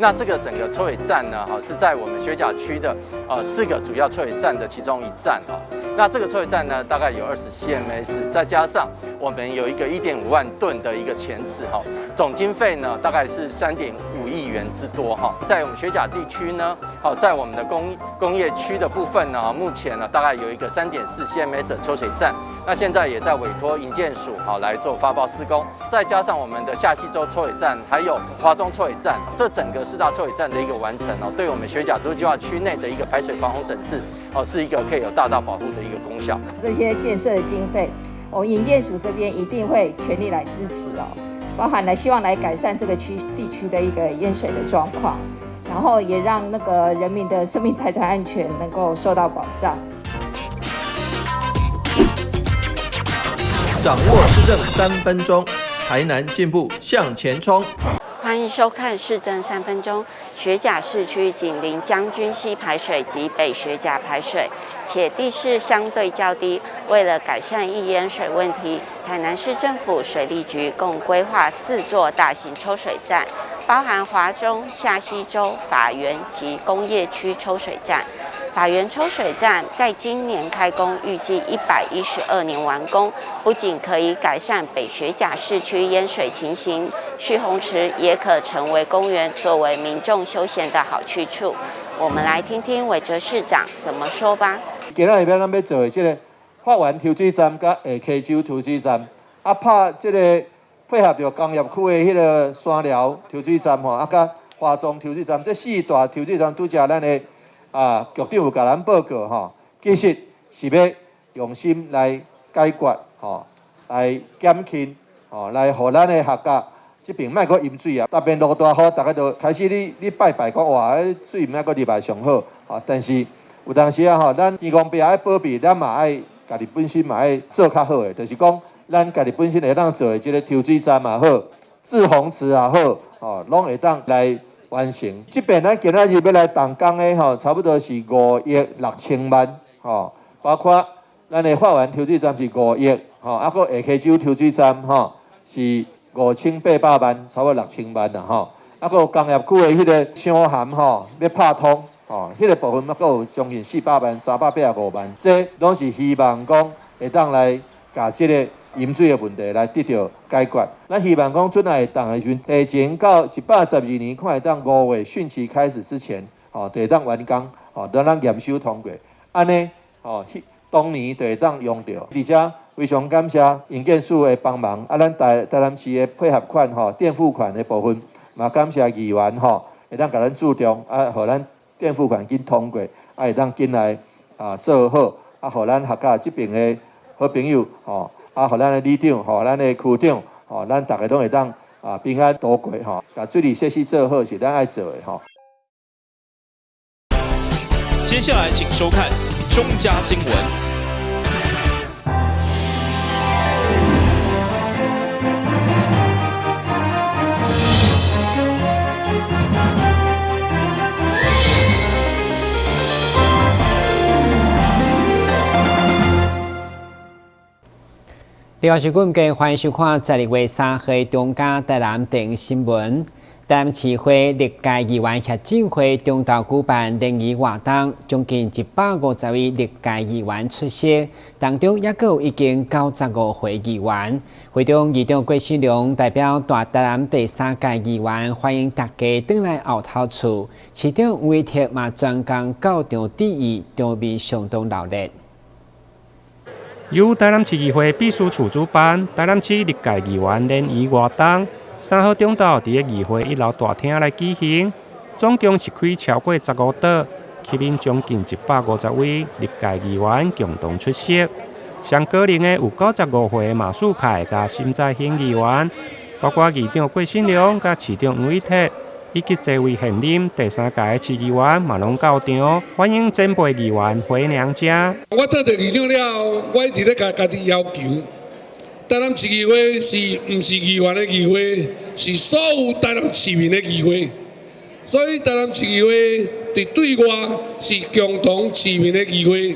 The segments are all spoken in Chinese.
那这个整个抽水站呢，是在我们学甲区的4个主要抽水站的其中一站那这个抽水站呢，大概有20 CMS， 再加上我们有一个1.5万吨的一个前置总经费呢大概是3.5亿元之多在我们学甲地区呢，在我们的工业区的部分呢，目前呢大概有一个3.4 CMS 的抽水站，那现在也在委托营建署来做发包施工，再加上我们的下溪洲抽水站，还有华中抽水站，这整个4大抽水站的一个完成对我们学甲都计划区内的一个排水防洪整治是一个可以有大大保护的一个功效。这些建设的经费，营建署这边一定会全力来支持包含了希望来改善这个地区的一个淹水的状况，然后也让那个人民的生命财产安全能够受到保障。掌握市政3分钟，台南进步向前冲。欢迎收看市政3分钟。学甲市区紧邻将军溪排水及北学甲排水，且地势相对较低。为了改善易淹水问题，台南市政府水利局共规划4座大型抽水站，包含华中、下溪洲、法源及工业区抽水站。法源抽水站在今年开工，预计112年完工。不仅可以改善北学甲市区淹水情形，蓄洪池也可成为公园，作为民众休闲的好去处。我们来听听韦哲市长怎么说吧。今仔日咱要做的这个法源抽水站甲下溪洲抽水站，拍这个配合着工业区的迄个山寮抽水站甲华中抽水站，这4大抽水站拄则咱的。局长有甲咱报告其实是要用心来解决来减轻来互咱的学甲这边莫阁淹水啊。那边落大雨，大家就开始你拜讲哇，水莫阁入来上好但是有当时咱天公伯爱保庇，咱嘛爱家己本身嘛爱做较好的，就是讲咱家己本身会当做的这个抽水站嘛好，治洪池也好，拢会当来。完成这边咱今仔日要来动工的差不多是5亿6千万包括咱的法源抽水站是5亿还佫下溪洲抽水站是5800万，差不多6千万啦佫有工业区的迄个箱涵要拍通迄个部分佫有将近400万385万，这拢是希望讲会当来甲这个。淹水的问题来得到解决，咱希望讲准来当的时阵，提前到112年，看会当5月汛期开始之前，就会当完工，等咱验收通过，安尼，当年就会当用到。而且非常感谢营建署的帮忙，咱台南市的配合款，垫付款的部分，嘛感谢议员，会当甲咱注重，互咱垫付款紧通过，会当紧来做好，互咱学校这边的好朋友，互咱的里长，互咱的区长，咱大家都会当平安度过把水利设施做好是咱爱做的接下来请收看中嘉新闻。你好，是阮家，欢迎收看12月3日中嘉台南电影新闻。台南市会历届议员协进会中昼举办联谊活动，将近150位历届议员出席，当中也有已经95岁议员。会中议长郭信良代表大台南第3届议员，欢迎大家回来后头厝。市长吴伟霆嘛专工到场致意，场面相当热烈。由台南市议会秘书处主办，台南市历届议员联谊活动，3号中昼伫个议会1楼大厅来举行，总共是开超过15桌，吸引将近150位历届议员共同出席。上高龄的有95岁的马树凯甲新在兴议员，包括议长郭信良甲市长吴伟霆，以及这位现任第3届的市议员嘛拢到场，欢迎前辈议员回娘家。我做着议长了，我一直咧家己要求，台南市议会毋是议员的议会，是所有台南市民的议会。所以台南市议会对我是共同市民的议会。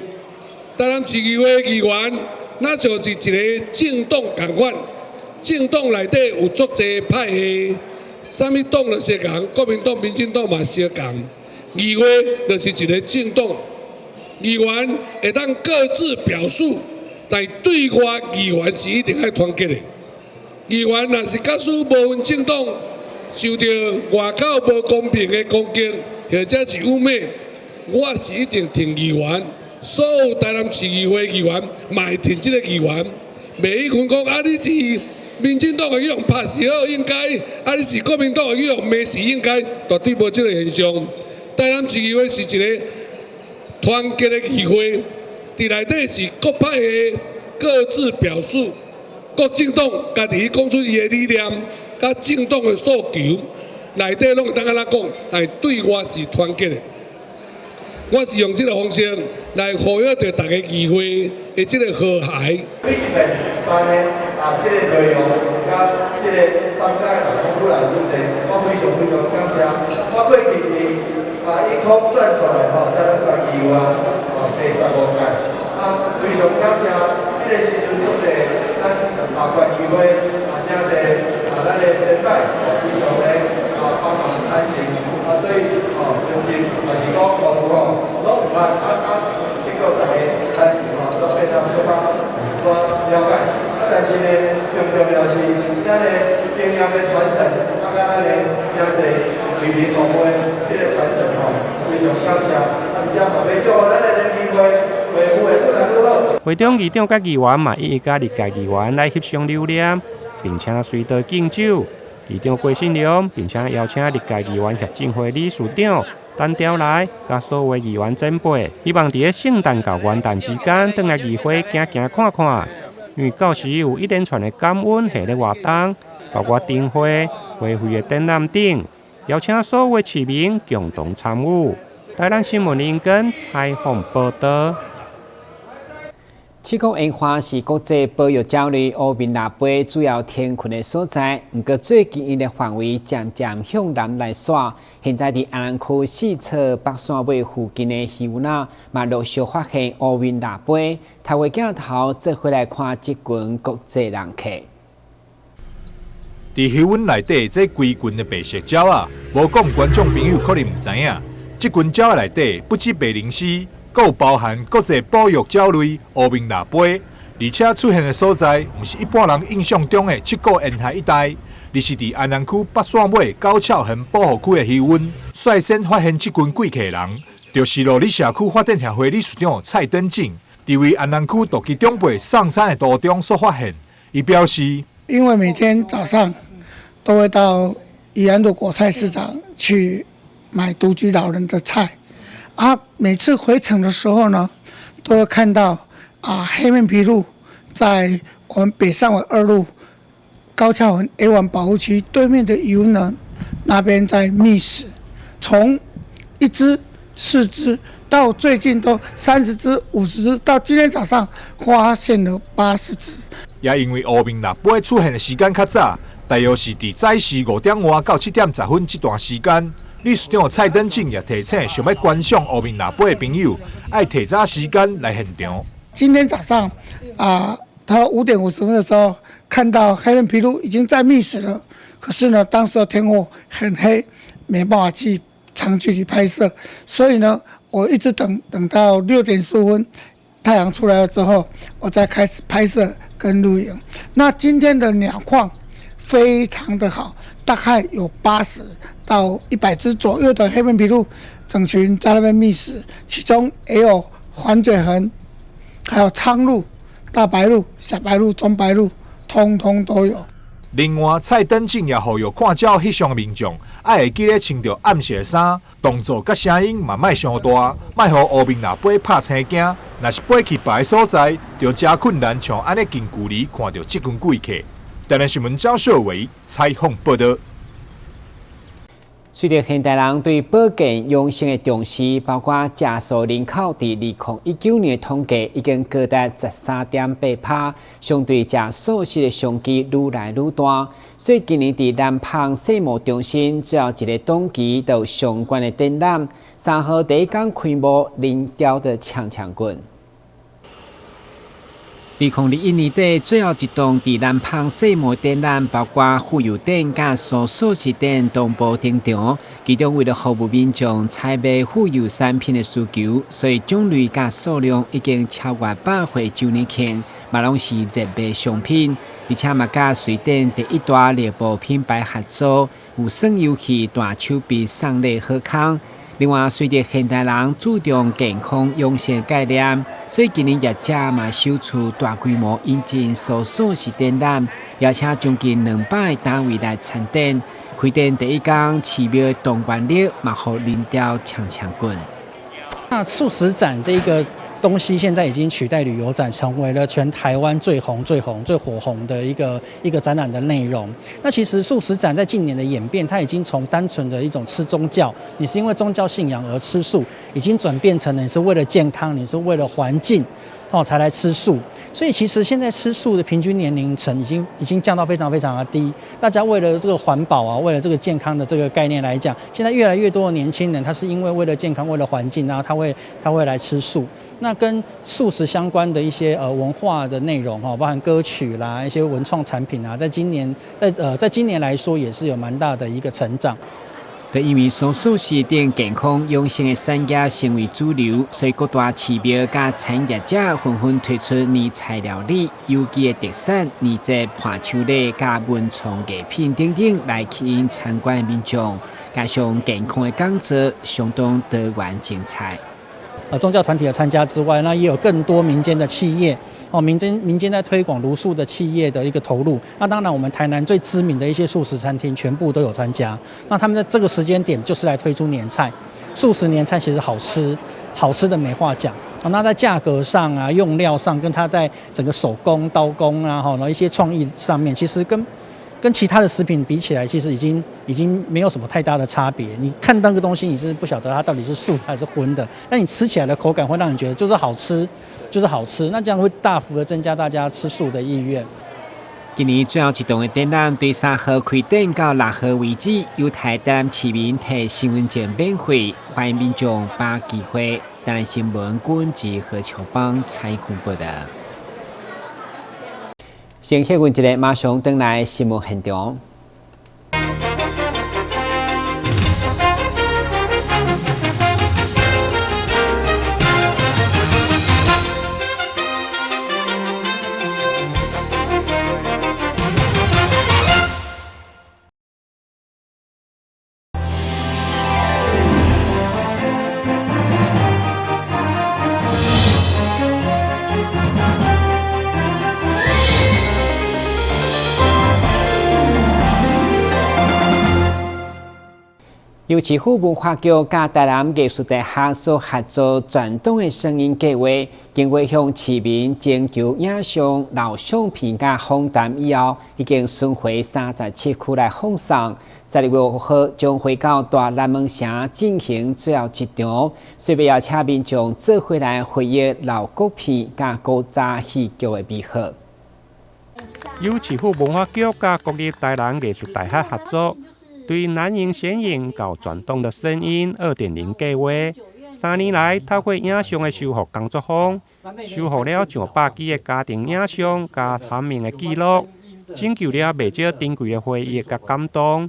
台南市议会的议员，那就是一个政党同款，政党内底有足侪派系。啥物党就相共，国民党、民进党嘛相共。议会就是一个政党，议员会当各自表述，但对外议员是一定要团结的。议员若是假使无分政党，受到外口无公平的攻击，或者是污蔑，我是一定挺议员。所有台南市议会议员嘛会挺这个议员，袂去分讲啊，你是民进党的议员拍是好应该，啊你是国民党的议员骂是应该，绝对无这个现象。台南市议会是一个团结的议会，伫内底是各派的各自表述，各政党家己讲出伊的理念，甲政党的诉求，内底拢会当安怎讲，但对外是团结的。我是用这个方式来呼吁着大家议会的这个和谐。每一份班的这个内容，甲这个参加的人愈来愈侪，我非常非常感谢。我过去一空算出来台南县议员第15届，非常感谢迄个时阵做者咱县议会真侪咱的先辈非常咧帮忙担心，所以认真也是讲务拢有法经过大家担心都变得小可了解。但是呢，上重要是咱的经验的传承，咱的真侪为民服务的这个传承非常感谢。而且嘛要祝福咱的议会会务会愈来愈好。会中议长甲议员嘛一甲历届议员来翕相留念，并且随道敬酒。议长郭信良，并且邀请历届议员协进会理事长单调来，甲所有议员前辈，希望伫个圣诞到元旦之间，转来议会行行看看。因为到时有一连串的感恩系列活动，包括灯会、花卉的展览等，邀请所有市民共同参与。台南新闻林根采访报道。七国樱花是国际保育焦虑乌面腊杯主要天群的所在，不过最近伊的范围渐渐向南来刷。现在伫安南区四侧北山尾附近的渔港，嘛陆续发现乌面腊杯。台湾镜头做回来看这群国际人客。伫渔湾内底，这规群的白色鸟啊，无讲观众朋友可能唔知影，这群鸟内底不止白灵犀。佫有包含国际保育鸟类乌面腊杯，而且出现的所在，毋是一般人印象中的七股沿海一带，而是伫安南区北线尾高峭园保护区的渔湾，率先发现这群贵客人，就是罗里社区发展协会理事长蔡登进，伫为安南区独居长辈上山的途中所发现。伊表示，因为每天早上都会到宜安路果菜市场去买独居老人的菜。每次回程的时候呢，都会看到黑面琵鹭在我们北上尾2路高峭园 A1 保护区对面的渔呢那边在觅食，从1只、4只到最近都30只、50只，到今天早上发现了80只。也因为乌面腊杯出现的时间较早，大约是伫早时5点外到7点10分这段时间。理事长蔡登进也提醒想要观赏乌面腊杯的朋友，爱提早时间来现场。今天早上他5点50分的时候，看到黑面琵鹭已经在觅食了。可是呢，当时的天候很黑，没办法去长距离拍摄，所以呢，我一直等到6点15分，太阳出来了之后，我再开始拍摄跟录影。那今天的鸟况非常的好，大概有80到100只左右的黑面琵鹭整群在那边觅食，其中也有环嘴鸻，还有苍鹭、大白鹭、小白鹭、中白鹭，通通都有。另外，蔡登进也呼吁看鸟翕相的民众，爱会记得穿着暗色的衫，动作甲声音嘛莫伤大，莫互乌面腊杯拍青惊。若是飞去别个所在，就真困难像安尼近距离看到这群贵客。台南新闻赵少伟采访报道。随着现代人对保健养生的重视，包括食素人口在2019年的统计已经高达13.8%，相对食素食的商机愈来愈大。所以今年在南胖世贸中心最后一个档期都有相关的展览。3号第一天开幕，人雕的强棍。2021年底最后一栋伫南芳世贸展览，包括富油展甲素素食展同步登场。其中为了服务民众采买富油产品的需求，所以种类甲数量已经超过100回周年庆，嘛拢是热卖商品。而且嘛甲水电第一大猎捕品牌合作，有耍游戏、大手笔送礼好康。另外，随着现代人注重健康养生概念，所以今年业者嘛首次大规模引进素食展览，邀请将近200个单位来参展。开展第一天，奇妙的动员力嘛，互人潮抢滚。那素食展这个东西现在已经取代旅游展，成为了全台湾最火红的一个展览的内容。那其实素食展在近年的演变，它已经从单纯的一种吃宗教，你是因为宗教信仰而吃素，已经转变成了你是为了健康，你是为了环境。才来吃素，所以其实现在吃素的平均年龄层已经降到非常的低。大家为了这个环保啊，为了这个健康的这个概念来讲，现在越来越多的年轻人，他是因为了健康，为了环境，然后他会来吃素。那跟素食相关的一些文化的内容包含歌曲啦，一些文创产品啊，在今年来说也是有蛮大的一个成长。就因为素食等健康养生的产业成为主流，所以各大企业甲产业者纷纷推出年菜料理、有机的特产、年节伴手礼甲文创艺品等等来吸引参观民众，加上健康的讲座，相当多元精彩。宗教团体的参加之外，那也有更多民间的企业民间在推广茹素的企业的一个投入。那当然，我们台南最知名的一些素食餐厅全部都有参加。那他们在这个时间点就是来推出年菜，素食年菜其实好吃的没话讲。那在价格上啊、用料上，跟它在整个手工、刀工啊，然后一些创意上面，其实跟其他的食品比起来，其实已经没有什么太大的差别。你看到个东西，你是不晓得它到底是素还是荤的，但你吃起来的口感会让你觉得就是好吃，那这样会大幅的增加大家吃素的意愿。今年最后一档的展览，对3号开展到6号为止，由台南市民摕身份证免费，欢迎民众把机会。台南新闻管及何乔邦采访报道。先歇阮一个，马上回来新闻现场。由市府文化局甲台南艺术大学所合作传统的声音计划，经过向市民征求影像、老相片甲访谈以后，已经巡回37区来放送。12月5号将会到大南门城进行最后一场，随便邀请民众做回来回忆老国片甲古早戏剧的美好。由市府文化局甲国立台南艺术大学合作。对南营显影到传统的声音2.0计划，3年来透过影像的修复工作坊，修复了上100支的家庭影像加产命的记录，拯救了袂少珍贵的回忆甲感动。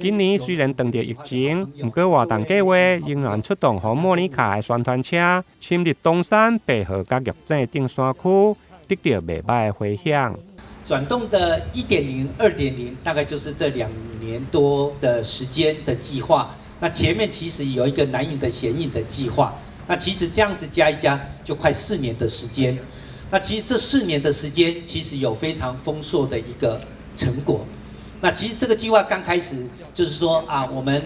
今年虽然碰到疫情，不过活动计划仍然出动和莫妮卡的宣传车，深入东山、白河甲玉井顶山区，得到袂歹的回响。转动的1.0、2.0，大概就是这2年多的时间的计划。那前面其实有一个南影的显影的计划，那其实这样子加一加，就快4年的时间。那其实这4年的时间，其实有非常丰硕的一个成果。那其实这个计划刚开始就是说我们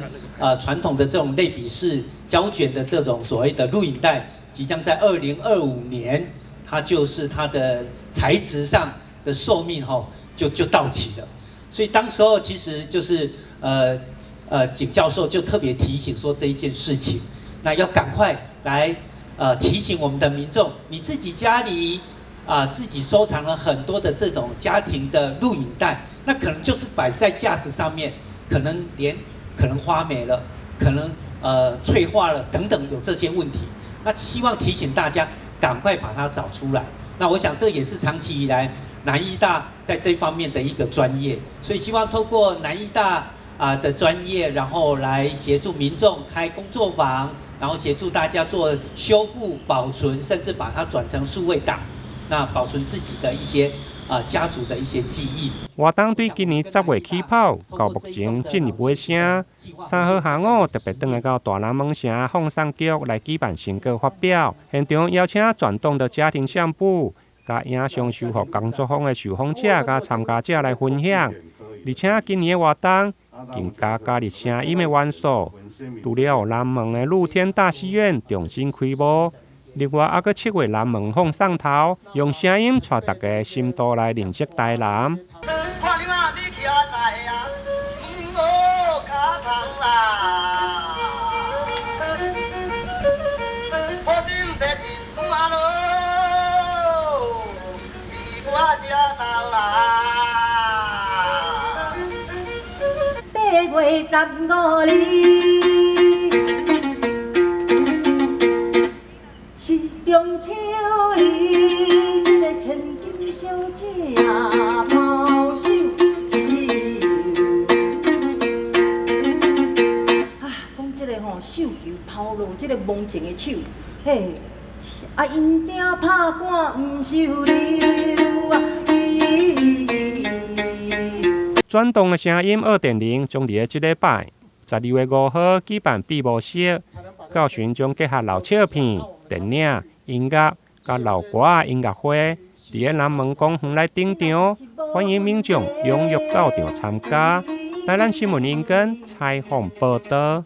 传统的这种类比式胶卷的这种所谓的录影带，即将在2025年，它就是它的材质上的寿命就到期了，所以当时候其实就是景教授就特别提醒说这一件事情，那要赶快来提醒我们的民众，你自己家里自己收藏了很多的这种家庭的录影带，那可能就是摆在架子上面，可能花没了，可能脆化了等等，有这些问题，那希望提醒大家赶快把它找出来。那我想这也是长期以来南医大在这方面的一个专业，所以希望透过南医大的专业，然后来协助民众开工作坊，然后协助大家做修复、保存，甚至把它转成数位档，那保存自己的一些家族的一些记忆。活动对今年10月起跑，到目前进入尾声。3号下午特别转来到大南门城放送局来举办新歌发表，现场邀请传统的家庭相簿、甲影像修复工作坊的受访者、甲参加者来分享。而且今年的活动更加入声音的元素，除了南门的露天大戏院重新开幕。另外，还佫7月南门放送头，用声音带大家深度来认识台南。8月15日。中秋里，这个千金小姐抛手机。讲这个手球抛落这个梦情的手，嘿，因定拍赶不收留啊！转动的声音2.0将伫这礼拜12月5号举办闭幕式，到时将结合老笑片、电影、音乐甲老歌仔音乐会，伫个南门公园来登场，欢迎民众踊跃到场参加。台南新闻引根采访报道。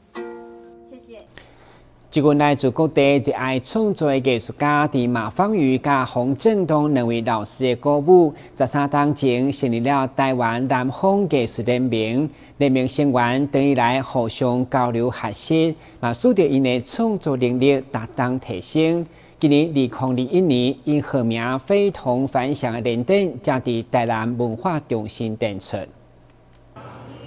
一群来自各地热爱创作的艺术家，伫马芳瑜甲洪振东两位老师的鼓舞，13天前成立了台湾南方艺术联盟。联盟成员等于来互相交流学习，嘛使得因的创作能力达当提升。今年2021年，因号名非同凡响的联展，正伫台南文化中心展出。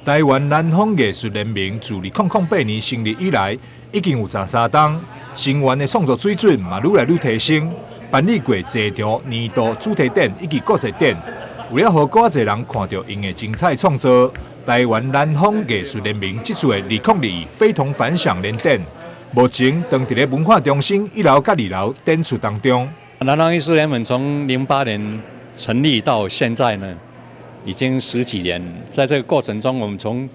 台湾南方艺术联盟自2008年成立以来，已经有13档，成员的创作水准嘛愈来愈提升，办理过侪场年度主题展以及国际展，为了让更多人看到因的精彩创作，台湾南方艺术联盟这次的2022非同凡响联展，目前当伫咧文化中心1楼甲2楼展出当中。南方艺术联盟从08年成立到现在呢，已经10几年，在这个过程中，我们从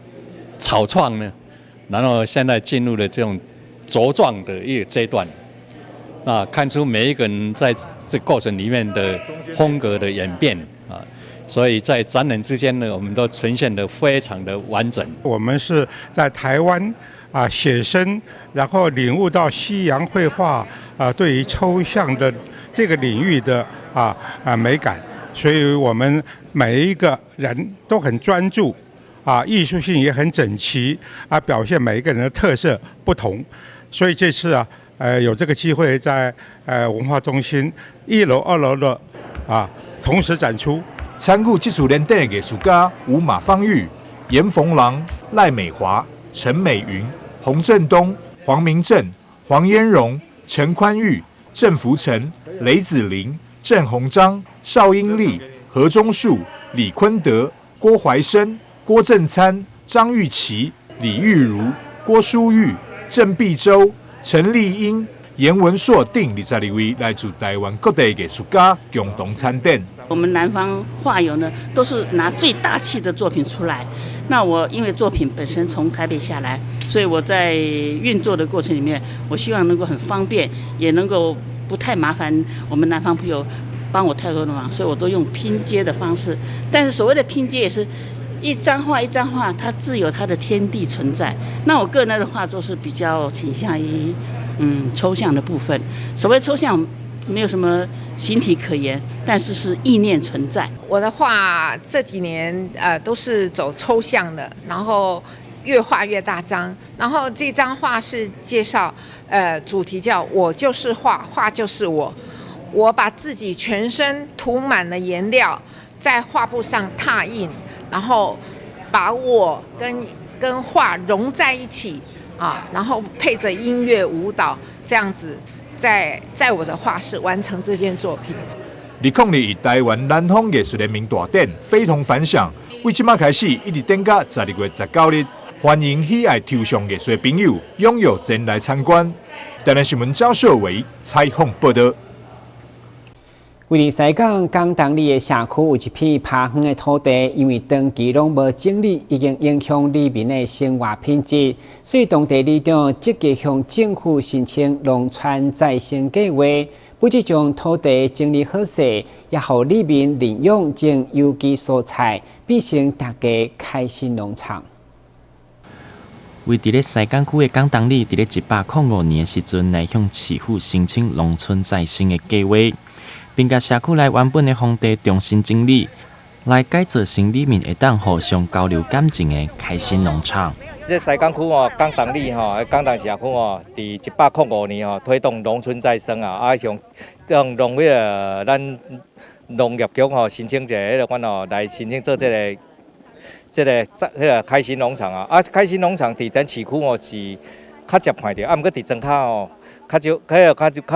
草创呢，然后现在进入了这种茁壮的一个阶段，看出每一个人在这过程里面的风格的演变啊，所以在展览之间呢，我们都呈现得非常的完整。我们是在台湾写生，然后领悟到西洋绘画对于抽象的这个领域的美感，所以我们每一个人都很专注。艺术性也很整齐表现每一个人的特色不同，所以这次有这个机会在文化中心1楼、2楼的同时展出。参与这次联展的艺术家有马芳玉、严逢郎、赖美华、陈美云、洪振东、黄明正、黄嫣荣、陈宽裕、郑福成、雷子玲、郑鸿章、邵英丽、何忠树、李坤德、郭怀生、郭正参、张玉琪、李玉如、郭淑玉、郑碧洲、陈丽英、严文硕等22位来自台湾各地艺术家共同参展。我们南方画友呢，都是拿最大气的作品出来。那我因为作品本身从台北下来，所以我在运作的过程里面，我希望能够很方便，也能够不太麻烦我们南方朋友帮我太多的忙，所以我都用拼接的方式。但是所谓的拼接也是一张画一张画，它自有它的天地存在。那我个人的画作是比较倾向于抽象的部分。所谓抽象，没有什么形体可言，但是是意念存在。我的画这几年都是走抽象的，然后越画越大张。然后这张画是介绍主题叫“我就是画，画就是我”。我把自己全身涂满了颜料，在画布上拓印。然后把我跟画融在一起然后配着音乐舞蹈，这样子在我的画室完成这件作品。2002以台湾南方艺术联名大典非同凡响，为即马开始一直展到12月19日，欢迎喜爱抽象艺术的朋友踊跃前来参观。台南新闻赵秀伟采访报道。位于西港港东里的社区有一片趴远的土地，因为长期拢无整理，已经影响里面的生活品质，所以当地里长积极向政府申请农村再生计划，不只将土地整理好势，也让里面利用种有机蔬菜，变成大家开心农场。为伫咧西港区的港东里，伫咧105年的时阵来向市府申请农村再生的计划。并甲社区内原本的荒地重新整理，来改造成里面会当互相交流感情的开心农场。这西港区哦，港东里吼，港东社区哦，伫105年哦，推动农村再生啊，向农咱农业局吼申请一个款哦，来申请做这个开心农场啊。啊，开心农场伫咱市区哦是较接看到，啊，毋过伫庄脚哦。较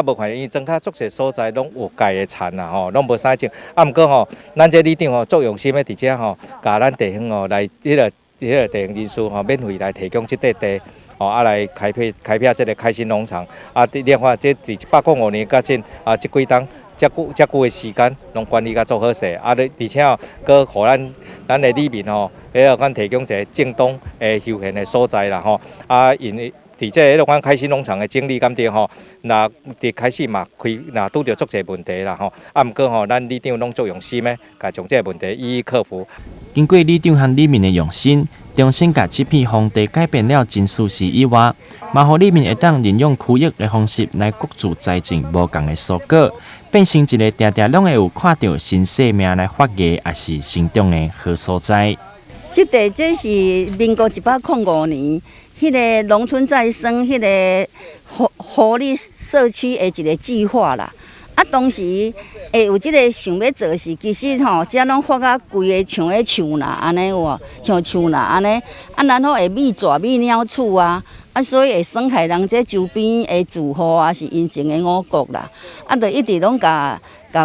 无看，因为庄脚足侪所在拢有家的田啦吼，拢无啥种。啊，毋过吼，咱这里长吼作用心的伫遮吼，甲咱地方吼来迄个地方人士吼免费来提供这块地，吼啊来开辟这个开心农场。啊，另外这伫105年甲这啊这几冬遮久的时间，拢管理甲做好势。啊，而且哦，佮互咱的里面吼，咱提供一个正当的休闲的所在啦吼。啊，因为伫这迄款开心农场的整理感觉吼，那伫开始嘛那拄着足侪问题啦吼，啊毋过吼，咱里长拢足用心的，甲将这个问题一一克服。经过里长和里面的用心，重新甲这片荒地改变了真舒适以外，嘛互里面会当利用区域的方式来各自栽种无共的蔬果，变成一个定定拢会有看到新生命来发芽，也是成长的好所在。这是民国105年。迄个农村再生，迄个活力社区的一个计划啦。啊，当时会有即个想要做是，其实吼，遮拢发啊规个像个树啦，安尼有，像树啦安尼。啊，然后会蜜蛇、蜜鸟厝啊，啊，所以会损害人这周边的住户啊，是因前的五谷啦。啊，就一直拢甲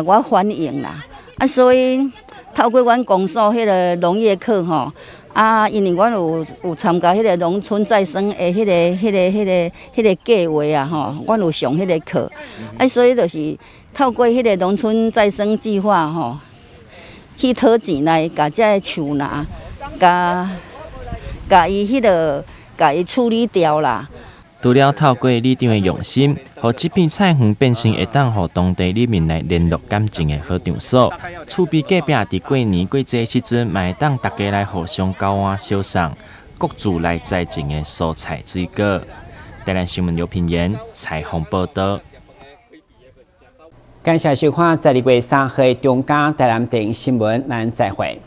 我反映啦。啊，所以透过阮公所迄个农业课吼。啊，因为阮有参加迄个农村再生的迄个计划啊，吼，阮有上迄个课，啊，所以就是透过迄个农村再生计划吼，去讨钱来甲遮个树拿，甲伊处理掉啦。除了透过里长的用心，互这片菜园变成会当互当地里面来联络感情的好场所。厝边隔壁伫过年过节时阵，嘛会当大家来互相交换小送，各自来栽种的蔬菜水果。台南新闻刘品言采访报道。感谢收看12月3号中嘉台南电影新闻，咱再会。